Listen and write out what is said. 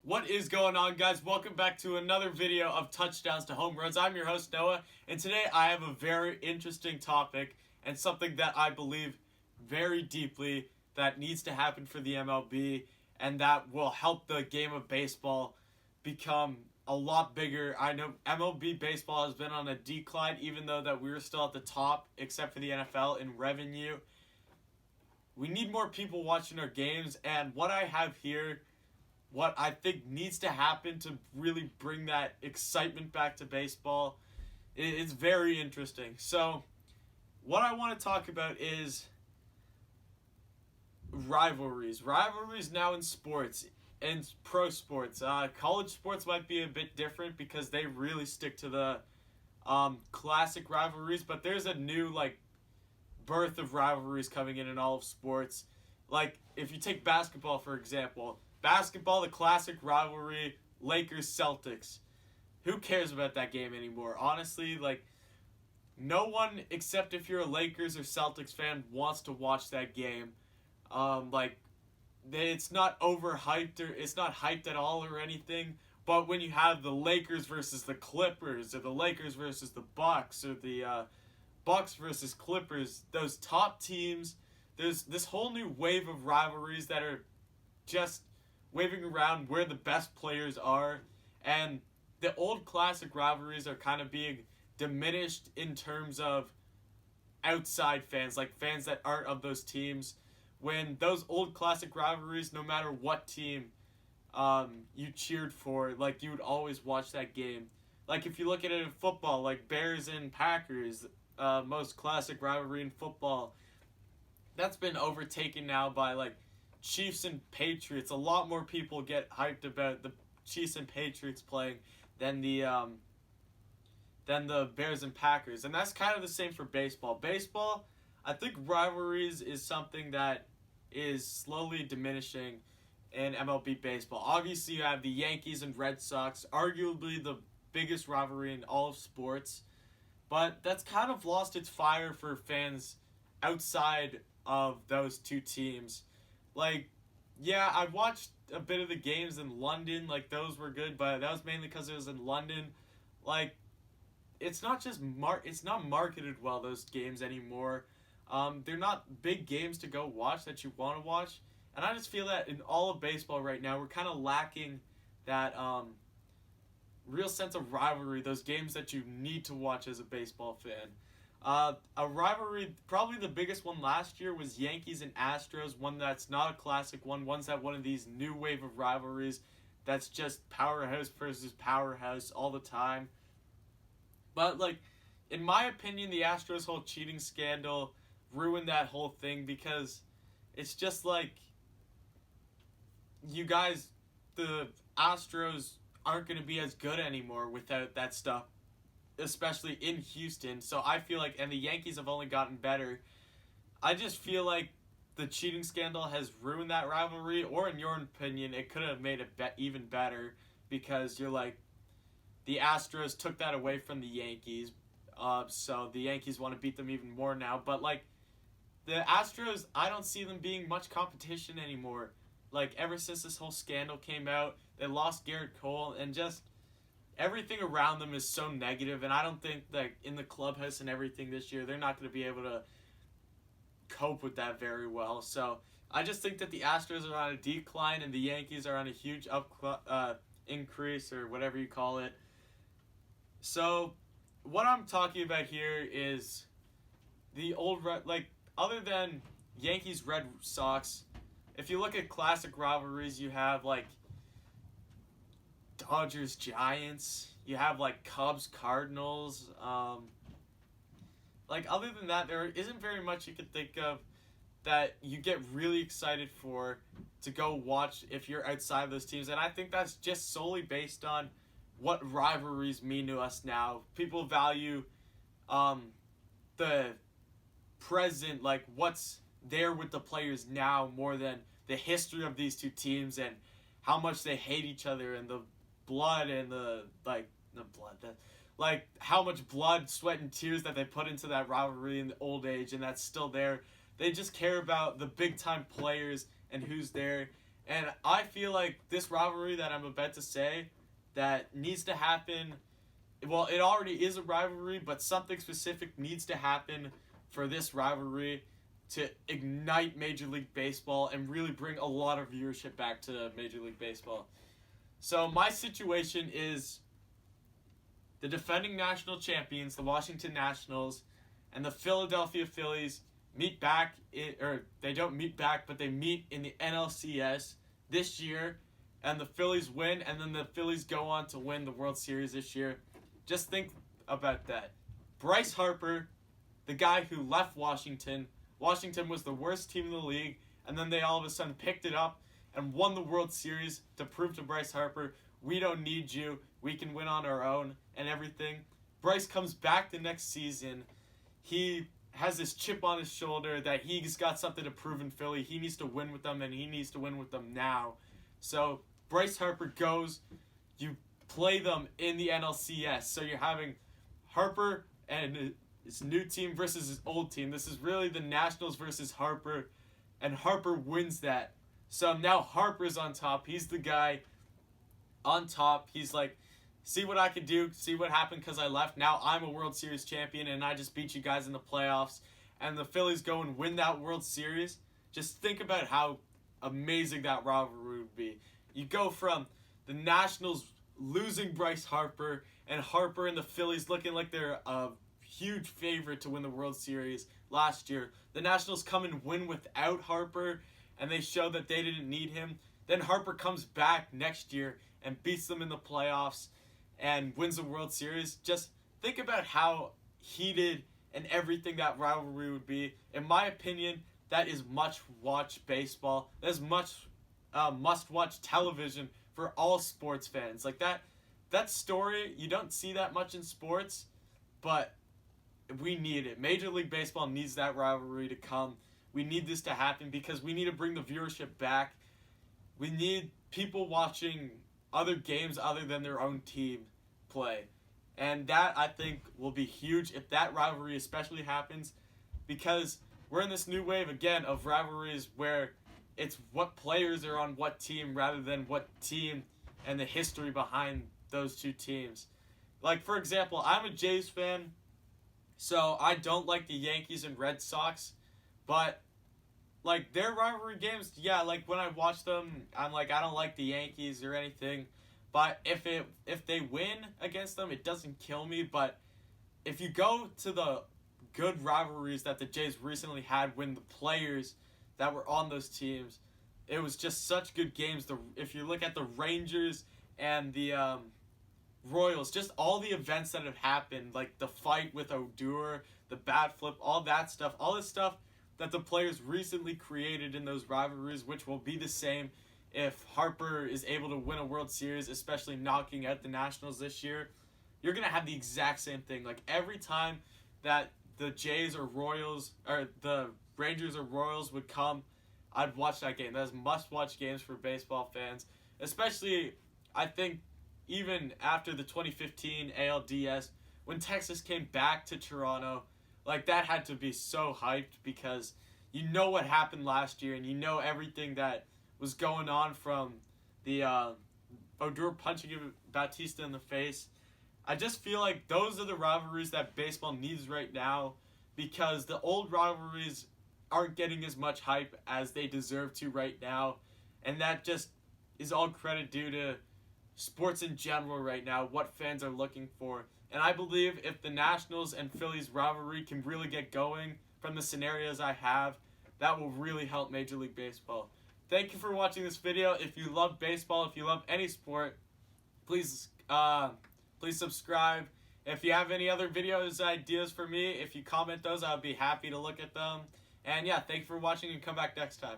What is going on, guys? Welcome back to another video of Touchdowns to Home Runs. I'm your host, Noah, and today I have a very interesting topic and something that I believe very deeply that needs to happen for the MLB and that will help the game of baseball become a lot bigger. I know MLB baseball has been on a decline, even though that we're still at the top, except for the NFL, in revenue. We need more people watching our games, and what I have here, what I think needs to happen to really bring that excitement back to baseball, is very interesting. So, what I want to talk about is rivalries. Rivalries now in sports and pro sports. College sports might be a bit different because they really stick to the classic rivalries, but there's a new birth of rivalries coming in all of sports. Like if you take basketball for example. Basketball, the classic rivalry, Lakers-Celtics. Who cares about that game anymore? Honestly, no one except if you're a Lakers or Celtics fan wants to watch that game. It's not overhyped or it's not hyped at all or anything. But when you have the Lakers versus the Clippers, or the Lakers versus the Bucks, or the Bucks versus Clippers, those top teams, there's this whole new wave of rivalries that are just waving around where the best players are, and the old classic rivalries are kind of being diminished in terms of outside fans, like fans that aren't of those teams. When those old classic rivalries, no matter what team you cheered for, you would always watch that game. Like if you look at it in football, like Bears and Packers, most classic rivalry in football, that's been overtaken now by Chiefs and Patriots. A lot more people get hyped about the Chiefs and Patriots playing than the Bears and Packers. And that's kind of the same for baseball. Baseball, I think rivalries is something that is slowly diminishing in MLB baseball. Obviously, you have the Yankees and Red Sox, arguably the biggest rivalry in all of sports. But that's kind of lost its fire for fans outside of those two teams. I watched a bit of the games in London. Those were good, but that was mainly because it was in London. It's not just it's not marketed well, those games anymore. They're not big games to go watch that you want to watch. And I just feel that in all of baseball right now, we're kind of lacking that real sense of rivalry, those games that you need to watch as a baseball fan. A rivalry, probably the biggest one last year, was Yankees and Astros, one that's not a classic one, one's that one of these new wave of rivalries that's just powerhouse versus powerhouse all the time. But, in my opinion, the Astros' whole cheating scandal ruined that whole thing because it's just you guys, the Astros aren't going to be as good anymore without that stuff, especially in Houston. So I feel and the Yankees have only gotten better. I just feel the cheating scandal has ruined that rivalry, or in your opinion, it could have made it even better because you're the Astros took that away from the Yankees, so the Yankees want to beat them even more now. But the Astros, I don't see them being much competition anymore. Ever since this whole scandal came out, they lost Garrett Cole, and just everything around them is so negative, and I don't think in the clubhouse and everything this year, they're not going to be able to cope with that very well. So I just think that the Astros are on a decline and the Yankees are on a huge increase, or whatever you call it. So what I'm talking about here is the Old Rut, other than Yankees Red Sox, if you look at classic rivalries, you have Dodgers Giants, you have Cubs Cardinals. Other than that, there isn't very much you could think of that you get really excited for to go watch if you're outside of those teams. And I think that's just solely based on what rivalries mean to us now. People value the present, what's there with the players now, more than the history of these two teams and how much they hate each other, and the blood and how much blood, sweat, and tears that they put into that rivalry in the old age, and that's still there. They just care about the big time players and who's there. And I feel like this rivalry that I'm about to say that needs to happen, well, it already is a rivalry, but something specific needs to happen for this rivalry to ignite Major League Baseball and really bring a lot of viewership back to Major League Baseball. So my situation is the defending national champions, the Washington Nationals, and the Philadelphia Phillies meet back, or they don't meet back, but they meet in the NLCS this year, and the Phillies win, and then the Phillies go on to win the World Series this year. Just think about that. Bryce Harper, the guy who left Washington. Washington was the worst team in the league, and then they all of a sudden picked it up and won the World Series to prove to Bryce Harper, we don't need you, we can win on our own and everything. Bryce comes back the next season. He has this chip on his shoulder that he's got something to prove in Philly. He needs to win with them, and he needs to win with them now. So Bryce Harper goes, you play them in the NLCS. So you're having Harper and his new team versus his old team. This is really the Nationals versus Harper, and Harper wins that. So now Harper's on top. He's the guy on top. He's like, see what I can do, see what happened because I left. Now I'm a World Series champion, and I just beat you guys in the playoffs. And the Phillies go and win that World Series. Just think about how amazing that rivalry would be. You go from the Nationals losing Bryce Harper, and Harper and the Phillies looking like they're a huge favorite to win the World Series last year. The Nationals come and win without Harper, and they show that they didn't need him. Then Harper comes back next year and beats them in the playoffs and wins the World Series. Just think about how heated and everything that rivalry would be. In my opinion, that is must-watch baseball. That is must-watch television for all sports fans. Like that story, you don't see that much in sports, but we need it. Major League Baseball needs that rivalry to come. We need this to happen because we need to bring the viewership back. We need people watching other games other than their own team play. And that, I think, will be huge if that rivalry especially happens, because we're in this new wave, again, of rivalries where it's what players are on what team rather than what team and the history behind those two teams. Like, for example, I'm a Jays fan, so I don't like the Yankees and Red Sox, but like their rivalry games, yeah, like when I watch them, I'm like, I don't like the Yankees or anything. But if they win against them, it doesn't kill me. But if you go to the good rivalries that the Jays recently had when the players that were on those teams, it was just such good games. If you look at the Rangers and the Royals, just all the events that have happened, like the fight with Odor, the bat flip, all that stuff, all this stuff that the players recently created in those rivalries, which will be the same if Harper is able to win a World Series, especially knocking out the Nationals this year. You're going to have the exact same thing. Like every time that the Jays or Royals, or the Rangers or Royals would come, I'd watch that game. That's must-watch games for baseball fans, especially, I think, even after the 2015 ALDS, when Texas came back to Toronto, like that had to be so hyped because you know what happened last year and you know everything that was going on from the Odor punching Bautista in the face. I just feel like those are the rivalries that baseball needs right now because the old rivalries aren't getting as much hype as they deserve to right now, and that just is all credit due to sports in general right now, what fans are looking for. And I believe if the Nationals and Phillies rivalry can really get going from the scenarios I have, that will really help Major League Baseball. Thank you for watching this video. If you love baseball, if you love any sport, please subscribe. If you have any other videos, ideas for me, if you comment those, I'll be happy to look at them. And yeah, thank you for watching and come back next time.